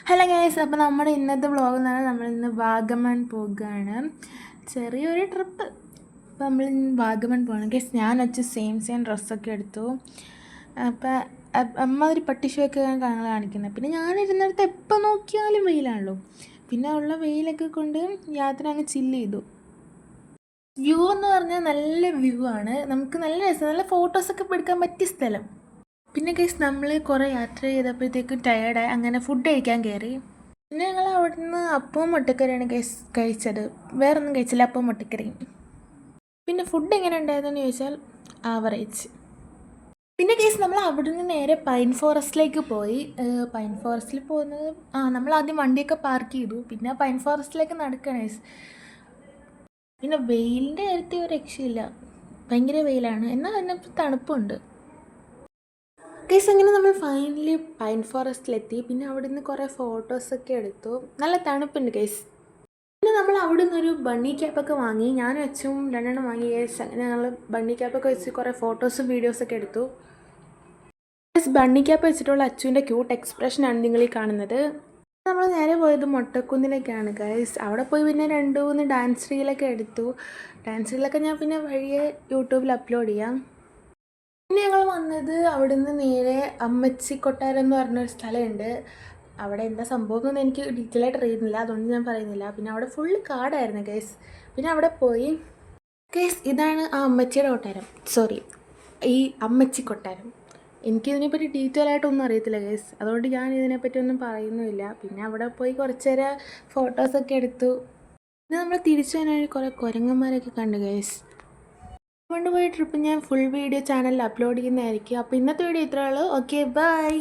Hello guys, അപ്പോൾ നമ്മുടെ ഇന്നത്തെ വ്ളോഗ് എന്ന് പറഞ്ഞാൽ നമ്മളിന്ന് വാഗമൺ പോകുകയാണ്. ചെറിയൊരു ട്രിപ്പ്. അപ്പോൾ നമ്മൾ ഇന്ന് വാഗമൺ പോകണം ഗൈസ്. ഞാൻ വെച്ച് സെയിം ഡ്രസ്സൊക്കെ എടുത്തു. അപ്പോൾ അമ്മ ഒരു പട്ടിഷയൊക്കെ കാണാൻ കാണിക്കുന്നത്. പിന്നെ ഞാനിരുന്നിടത്ത് എപ്പോൾ നോക്കിയാലും വെയിലാണല്ലോ. പിന്നെ ഉള്ള വെയിലൊക്കെ കൊണ്ട് യാത്ര അങ്ങ് ചില്ല് ചെയ്തു. വ്യൂ എന്ന് പറഞ്ഞാൽ നല്ല വ്യൂ ആണ്. നമുക്ക് നല്ല രസം, നല്ല ഫോട്ടോസൊക്കെ എടുക്കാൻ പറ്റിയ സ്ഥലം. പിന്നെ ഗൈസ് നമ്മൾ കുറേ യാത്ര ചെയ്തപ്പോഴത്തേക്കും ടയേർഡായി. അങ്ങനെ ഫുഡ് കഴിക്കാൻ കയറി. പിന്നെ ഞങ്ങൾ അവിടുന്ന് അപ്പവും മുട്ടക്കറിയാണ് ഗൈസ് കഴിച്ചത്. വേറൊന്നും കഴിച്ചില്ല, അപ്പവും മുട്ടക്കറിയും. പിന്നെ ഫുഡ് എങ്ങനെ ഉണ്ടായതെന്ന് ചോദിച്ചാൽ ആവറേജ്. പിന്നെ ഗൈസ് നമ്മൾ അവിടുന്ന് നേരെ പൈൻ ഫോറസ്റ്റിലേക്ക് പോയി. പൈൻ ഫോറസ്റ്റിൽ പോകുന്നത് നമ്മൾ ആദ്യം വണ്ടിയൊക്കെ പാർക്ക് ചെയ്തു. പിന്നെ പൈൻ ഫോറസ്റ്റിലേക്ക് നടക്കുകയാണ് ഗൈസ്. പിന്നെ വെയിലിൻ്റെ കാര്യത്തിൽ ഒരു രക്ഷയില്ല, ഭയങ്കര വെയിലാണ്. എന്നാൽ അതിനകത്ത് തണുപ്പുണ്ട് ഗൈസ്. അങ്ങനെ നമ്മൾ ഫൈനലി പൈൻ ഫോറസ്റ്റിലെത്തി. പിന്നെ അവിടെ നിന്ന് കുറേ ഫോട്ടോസൊക്കെ എടുത്തു. നല്ല തണുപ്പുണ്ട് ഗൈസ്. പിന്നെ നമ്മൾ അവിടെ നിന്നൊരു ബണ്ണി ക്യാപ്പൊക്കെ വാങ്ങി. ഞാനും അച്ഛനും 2 വാങ്ങി ഗൈസ്. അങ്ങനെ ഞങ്ങൾ ബണ്ണി ക്യാപ്പൊക്കെ വെച്ച് കുറേ ഫോട്ടോസും വീഡിയോസൊക്കെ എടുത്തു ഗൈസ്. ബണ്ണി ക്യാപ്പ് വെച്ചിട്ടുള്ള അച്ഛൻ്റെ ക്യൂട്ട് എക്സ്പ്രഷനാണ് നിങ്ങളീ കാണുന്നത്. നമ്മൾ നേരെ പോയത് മൊട്ടക്കുന്നിലേക്കാണ് ഗൈസ്. അവിടെ പോയി പിന്നെ 2-3 ഡാൻസ് റീലൊക്കെ എടുത്തു. ഡാൻസ് റീലൊക്കെ ഞാൻ പിന്നെ വഴിയെ യൂട്യൂബിൽ അപ്ലോഡ് ചെയ്യാം. പിന്നെ ഞങ്ങൾ വന്നത് അവിടുന്ന് നേരെ അമ്മച്ചി കൊട്ടാരം എന്ന് പറഞ്ഞൊരു സ്ഥലമുണ്ട്. അവിടെ എന്താ സംഭവം എന്നൊന്നും എനിക്ക് ഡീറ്റെയിൽ ആയിട്ട് അറിയുന്നില്ല, അതുകൊണ്ട് ഞാൻ പറയുന്നില്ല. പിന്നെ അവിടെ ഫുള്ള് കാടായിരുന്നു ഗൈസ്. പിന്നെ അവിടെ പോയി ഗൈസ്. ഇതാണ് ആ അമ്മച്ചിയുടെ കൊട്ടാരം, സോറി, ഈ അമ്മച്ചി കൊട്ടാരം. എനിക്കിതിനെപ്പറ്റി ഡീറ്റെയിൽ ആയിട്ടൊന്നും അറിയത്തില്ല ഗൈസ്, അതുകൊണ്ട് ഞാൻ ഇതിനെപ്പറ്റി ഒന്നും പറയുന്നുമില്ല. പിന്നെ അവിടെ പോയി കുറച്ച് നേരം ഫോട്ടോസൊക്കെ എടുത്തു. പിന്നെ നമ്മൾ തിരിച്ചു വരാൻ കുറേ കുരങ്ങന്മാരൊക്കെ കണ്ടു ഗൈസ്. കൊണ്ടുപോയ ട്രിപ്പ് ഞാൻ ഫുൾ വീഡിയോ ചാനലിൽ അപ്ലോഡ് ചെയ്യുന്നതായിരിക്കും. അപ്പോൾ ഇന്നത്തെ വീഡിയോ ഇത്രയേ ഉള്ളൂ. Okay, by.